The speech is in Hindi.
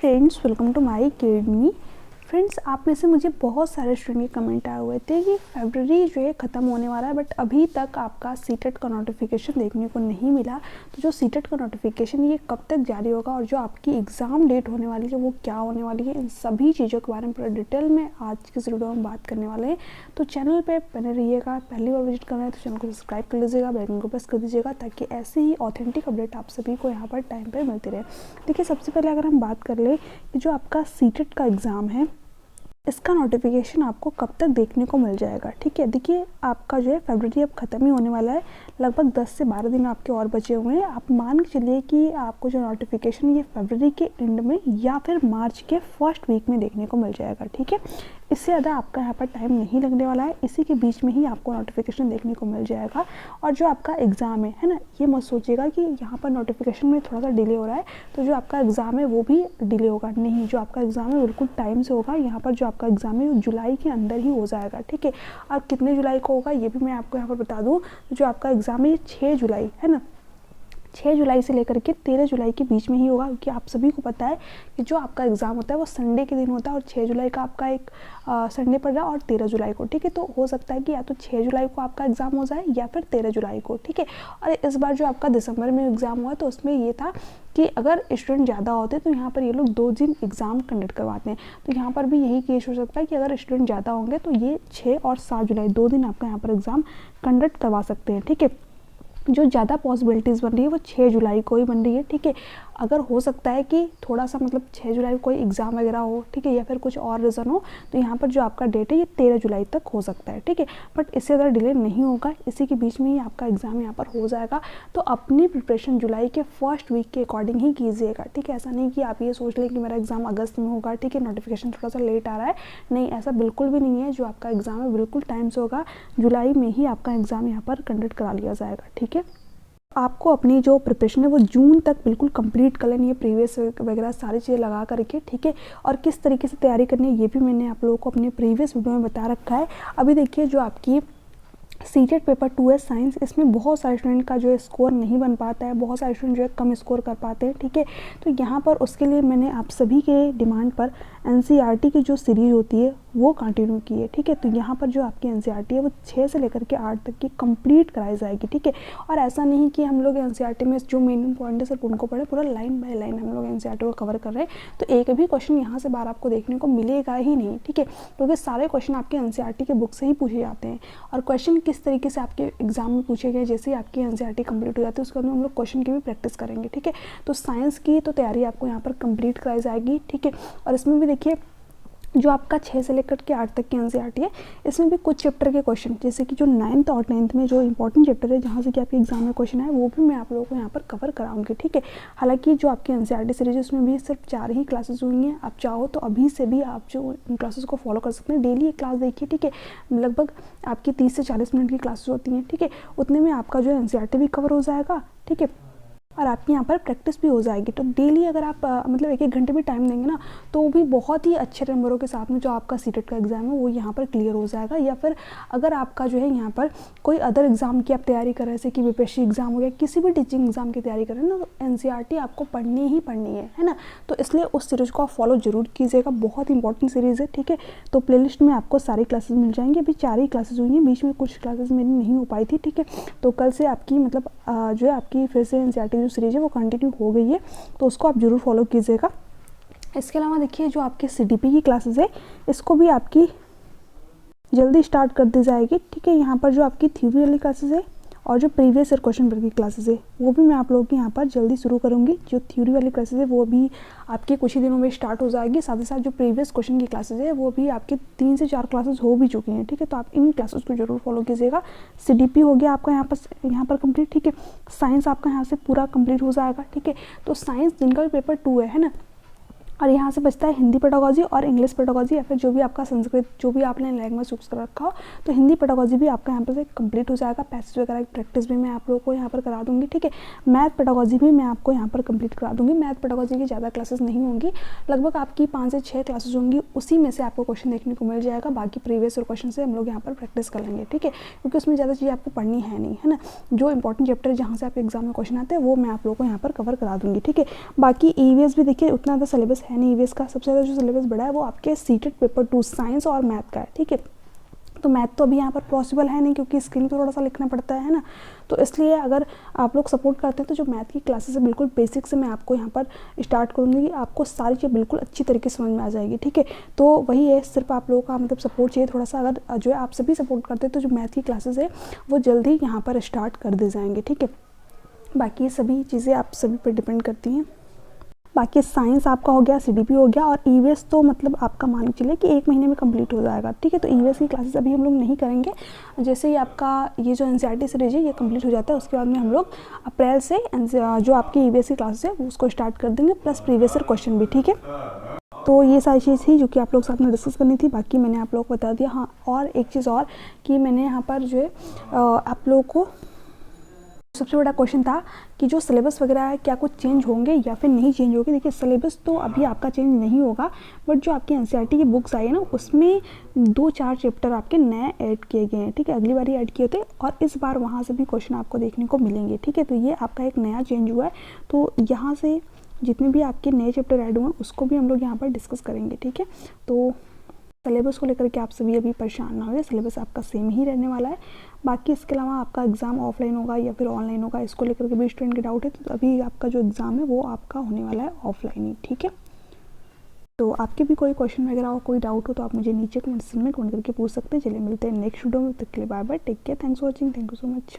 Friends, welcome to my academy. Friends, आप में से मुझे बहुत सारे स्टूडेंट के कमेंट आए हुए थे कि फरवरी जो है ख़त्म होने वाला है, बट अभी तक आपका सीटेट का नोटिफिकेशन देखने को नहीं मिला। तो जो सीटेट का नोटिफिकेशन ये कब तक जारी होगा और जो आपकी एग्ज़ाम डेट होने वाली है वो क्या होने वाली है, इन सभी चीज़ों के बारे में पूरा डिटेल में आज की इस वीडियो में बात करने वाले हैं। तो चैनल पर बने रहिएगा। पहली बार विजिट कर रहे हैं तो चैनल को सब्सक्राइब कर लीजिएगा, बेल आइकन को प्रेस कर दीजिएगा ताकि ऐसे ही ऑथेंटिक अपडेट आप सभी को यहाँ पर टाइम पर मिलती रहे। देखिए, सबसे पहले अगर हम बात कर ले कि जो आपका सीटेट का एग्ज़ाम है इसका नोटिफिकेशन आपको कब तक देखने को मिल जाएगा। ठीक है, देखिए आपका जो है फरवरी अब ख़त्म ही होने वाला है, लगभग 10 से 12 दिन आपके और बचे हुए हैं। आप मान के चलिए कि आपको जो नोटिफिकेशन ये फरवरी के एंड में या फिर मार्च के फर्स्ट वीक में देखने को मिल जाएगा। ठीक है, इससे ज़्यादा आपका यहाँ पर टाइम नहीं लगने वाला है, इसी के बीच में ही आपको नोटिफिकेशन देखने को मिल जाएगा। और जो आपका एग्ज़ाम है ना, ये मत सोचिएगा कि यहाँ पर नोटिफिकेशन में थोड़ा सा डिले हो रहा है तो जो आपका एग्ज़ाम है वो भी डिले होगा। नहीं, जो आपका एग्ज़ाम है बिल्कुल टाइम से होगा। यहाँ पर जो आपका एग्ज़ाम है वो जुलाई के अंदर ही हो जाएगा। ठीक है, और कितने जुलाई को होगा ये भी मैं आपको यहाँ पर बता दूँ। जो आपका एग्ज़ाम है ये 6 जुलाई है ना, 6 जुलाई से लेकर के 13 जुलाई के बीच में ही होगा, क्योंकि आप सभी को पता है कि जो आपका एग्ज़ाम होता है वो संडे के दिन होता है और 6 जुलाई का आपका एक संडे पड़ रहा है और 13 जुलाई को। ठीक है, तो हो सकता है कि या तो 6 जुलाई को आपका एग्ज़ाम हो जाए या फिर 13 जुलाई को। ठीक है, और इस बार जो आपका दिसंबर में एग्ज़ाम हुआ तो उसमें ये था कि अगर स्टूडेंट ज़्यादा होते तो यहाँ पर ये लोग 2 दिन एग्ज़ाम कंडक्ट करवाते हैं। तो यहाँ पर भी यही केस हो सकता है कि अगर स्टूडेंट ज़्यादा होंगे तो ये 6 और 7 जुलाई 2 दिन आपका यहाँ पर एग्ज़ाम कंडक्ट करवा सकते हैं। ठीक है, जो ज़्यादा पॉसिबिलिटीज़ बन रही है वो 6 जुलाई को ही बन रही है। ठीक है, अगर हो सकता है कि थोड़ा सा 6 जुलाई को कोई एग्ज़ाम वगैरह हो, ठीक है, या फिर कुछ और रीज़न हो तो यहाँ पर जो आपका डेट है ये 13 जुलाई तक हो सकता है। ठीक है, बट इससे ज़्यादा डिले नहीं होगा, इसी के बीच में ही आपका एग्ज़ाम यहाँ पर हो जाएगा। तो अपनी प्रिपरेशन जुलाई के फर्स्ट वीक के अकॉर्डिंग ही कीजिएगा। ठीक है, ऐसा नहीं कि आप ये सोच लें कि मेरा एग्ज़ाम अगस्त में होगा, ठीक है, नोटिफिकेशन थोड़ा सा लेट आ रहा है। नहीं, ऐसा बिल्कुल भी नहीं है। जो आपका एग्ज़ाम है बिल्कुल टाइम से होगा, जुलाई में ही आपका एग्ज़ाम यहाँ पर कंडक्ट करा लिया जाएगा। ठीक है, आपको अपनी जो प्रिपरेशन है वो जून तक बिल्कुल कंप्लीट कर लेनी है, प्रीवियस वगैरह सारी चीज़ें लगा करके। ठीक है, और किस तरीके से तैयारी करनी है ये भी मैंने आप लोगों को अपने प्रीवियस वीडियो में बता रखा है। अभी देखिए, जो आपकी सीटेट पेपर 2 है साइंस, इसमें बहुत सारे स्टूडेंट का जो है स्कोर नहीं बन पाता है, बहुत सारे स्टूडेंट जो है कम स्कोर कर पाते हैं। ठीक है, तो यहाँ पर उसके लिए मैंने आप सभी के डिमांड पर एनसीईआरटी की जो सीरीज़ होती है वो कंटिन्यू की है। ठीक है, तो यहाँ पर जो आपकी एनसीईआरटी है वो 6 से लेकर के 8 तक की कंप्लीट कराई जाएगी। ठीक है, और ऐसा नहीं कि हम लोग एनसीईआरटी में जो मेन पॉइंट है सिर्फ उनको पढ़े, पूरा लाइन बाय लाइन हम लोग एनसीईआरटी को कवर कर रहे हैं। तो एक भी क्वेश्चन यहाँ से बाहर आपको देखने को मिलेगा ही नहीं। ठीक है, क्योंकि सारे क्वेश्चन आपके एनसीईआरटी के बुक से ही पूछे जाते हैं। और क्वेश्चन किस तरीके से आपके एग्जाम में पूछे गए, जैसे ही आपकी एनसीईआरटी कंप्लीट हो जाती है उसके बाद हम लोग क्वेश्चन की भी प्रैक्टिस करेंगे। ठीक है, तो साइंस की तो तैयारी आपको यहाँ पर कंप्लीट कराई जाएगी। ठीक है, और इसमें भी देखिए जो आपका 6 से लेकर के 8 तक की एनसीईआरटी है, इसमें भी कुछ चैप्टर के क्वेश्चन, जैसे कि जो 9th और 10th में जो इंपॉर्टेंट चैप्टर है जहाँ से कि आपके एग्जाम में क्वेश्चन है, वो भी मैं आप लोगों को यहाँ पर कवर कराऊंगी। ठीक है, हालांकि जो आपकी एनसीईआरटी सीरीज है उसमें भी सिर्फ 4 ही क्लासेस हुई हैं। आप चाहो तो अभी से भी आप जो इन क्लासेस को फॉलो कर सकते हैं, डेली एक क्लास देखिए। ठीक है, लगभग आपकी 30 से 40 मिनट की क्लासेस होती हैं। ठीक है, उतने में आपका जो एनसीईआरटी भी कवर हो जाएगा। ठीक है, और आपकी यहाँ पर प्रैक्टिस भी हो जाएगी। तो डेली अगर आप 1-1 घंटे भी टाइम देंगे ना तो भी बहुत ही अच्छे नंबरों के साथ में जो आपका सीटेट का एग्ज़ाम है वो यहाँ पर क्लियर हो जाएगा। या फिर अगर आपका जो है यहाँ पर कोई अदर एग्ज़ाम की आप तैयारी कर रहे हैं, जैसे कि बीपीएससी एग्ज़ाम हो गया, किसी भी टीचिंग एग्ज़ाम की तैयारी कर रहे हैं ना, तो एनसीईआरटी आपको पढ़नी ही पढ़नी है ना। तो इसलिए उस सीरीज़ को आप फॉलो जरूर कीजिएगा, बहुत इंपॉर्टेंट सीरीज़ है। ठीक है, तो प्लेलिस्ट में आपको सारी क्लासेस मिल जाएंगी। अभी 4 ही क्लासेस हुई हैं, बीच में कुछ क्लासेस मेरी नहीं हो पाई थी। ठीक है, तो कल से आपकी जो है आपकी फिर से एनसीईआरटी जो सीरीज़ है वो कंटिन्यू हो गई है, तो उसको आप जरूर फॉलो कीजिएगा। इसके अलावा देखिए, जो आपके सीडीपी की क्लासेस है इसको भी आपकी जल्दी स्टार्ट कर दी जाएगी। ठीक है, यहाँ पर जो आपकी थ्योरी वाली क्लासेस है और जो प्रीवियस ईयर क्वेश्चन पेपर की क्लासेस है वो भी मैं आप लोगों की यहाँ पर जल्दी शुरू करूँगी। जो थ्योरी वाली क्लासेस है वो भी आपके कुछ ही दिनों में स्टार्ट हो जाएगी। साथ ही साथ जो प्रीवियस क्वेश्चन की क्लासेस है वो भी आपके 3 से 4 क्लासेस हो भी चुकी हैं। ठीक है, तो आप इन क्लासेस को जरूर फॉलो कीजिएगा। सीडीपी हो गया आपका यहाँ पर कंप्लीट। ठीक है, साइंस आपका यहाँ से पूरा कंप्लीट हो जाएगा। ठीक है, तो साइंस दिन का भी पेपर 2 है ना, और यहाँ से बचता है हिंदी पेडागोजी और इंग्लिश पेडागोजी, या फिर जो भी आपका संस्कृत जो भी आपने लैंग्वेज चूज कर रखा हो, तो हिंदी पेडागोजी भी आपका यहाँ पर से कंप्लीट हो जाएगा। पैसेज वगैरह की प्रैक्टिस भी मैं आप लोगों को यहाँ पर करा दूंगी। ठीक है, मैथ पेडागोजी भी मैं आपको यहाँ पर कंप्लीट करा दूंगी। मैथ पेडागोजी की ज़्यादा क्लासेस नहीं होंगी, लगभग आपकी 5 से 6 क्लासेस होंगी, उसी में से आपको क्वेश्चन देखने को मिल जाएगा। बाकी प्रीवियस और क्वेश्चन से हम लोग यहाँ पर प्रैक्टिस कर लेंगे। ठीक है, क्योंकि उसमें ज़्यादा चीज़ें आपको पढ़नी है नहीं, है ना। जो इंपॉर्टेंट चैप्टर जहाँ से आपके एग्जाम में क्वेश्चन आते हैं वो मैं आप लोगों को यहाँ पर कवर करा दूंगी। ठीक है, बाकी ईवीएस भी देखिए उतना ज़्यादा सिलेबस है नहीं। ईवीएस का सबसे ज़्यादा जो सिलेबस बड़ा है वो आपके सीटेट पेपर 2 साइंस और मैथ का है, ठीक है। तो मैथ तो अभी यहाँ पर पॉसिबल है नहीं क्योंकि स्क्रीन पे थोड़ा सा लिखना पड़ता है ना, तो इसलिए अगर आप लोग सपोर्ट करते हैं तो जो मैथ की क्लासेस है बिल्कुल बेसिक से मैं आपको यहाँ पर स्टार्ट करूँगी, आपको सारी चीज़ बिल्कुल अच्छी तरीके से समझ में आ जाएगी, ठीक है। तो वही है, सिर्फ आप लोगों का मतलब सपोर्ट चाहिए थोड़ा सा। अगर जो है आप सभी सपोर्ट करते हैं तो जो मैथ की क्लासेस है वो जल्दी यहाँ पर स्टार्ट कर दी जाएंगे, ठीक है। बाकी सभी चीज़ें आप सभी पर डिपेंड करती हैं। बाकी साइंस आपका हो गया, सीडीपी हो गया, और ईवीएस तो मतलब आपका मान के चलिए कि 1 महीने में कंप्लीट हो जाएगा, ठीक है। तो ईवीएस की क्लासेस अभी हम लोग नहीं करेंगे, जैसे ही आपका ये जो एनसीईआरटी सीरीज है ये कंप्लीट हो जाता है उसके बाद में हम लोग अप्रैल से जो आपकी ईवीएस की क्लासेस है उसको स्टार्ट कर देंगे, प्लस प्रीवियस ईयर क्वेश्चन भी, ठीक है। तो ये सारी चीज़ थी जो कि आप लोग साथ में डिस्कस करनी थी, बाकी मैंने आप लोगों को बता दिया। हाँ, और एक चीज़ और कि मैंने यहाँ पर जो है आप लोगों को सबसे बड़ा क्वेश्चन था कि जो सिलेबस वगैरह है क्या कुछ चेंज होंगे या फिर नहीं चेंज होंगे। देखिए सिलेबस तो अभी आपका चेंज नहीं होगा, बट जो आपकी एनसीईआरटी की बुक्स आई है ना उसमें 2-4 चैप्टर आपके नए ऐड किए गए हैं, ठीक है। अगली बार ही ऐड किए थे और इस बार वहाँ से भी क्वेश्चन आपको देखने को मिलेंगे, ठीक है। तो ये आपका एक नया चेंज हुआ है, तो यहाँ से जितने भी आपके नए चैप्टर ऐड हुए हैं उसको भी हम लोग यहाँ पर डिस्कस करेंगे, ठीक है। तो सिलेबस को लेकर के आप सभी अभी परेशान ना हो, सिलेबस आपका सेम ही रहने वाला है। बाकी इसके अलावा आपका एग्ज़ाम ऑफलाइन होगा या फिर ऑनलाइन होगा, इसको लेकर के भी स्टूडेंट के डाउट है, तो अभी आपका जो एग्ज़ाम है वो आपका होने वाला है ऑफलाइन ही, ठीक है। तो आपके भी कोई क्वेश्चन वगैरह हो, कोई डाउट हो तो आप मुझे नीचे कमेंट सेक्शन में कमेंट करके पूछ सकते हैं। चलिए मिलते हैं नेक्स्ट वीडियो में, तब तक के लिए bye bye, take care, thanks for watching, thank you so much.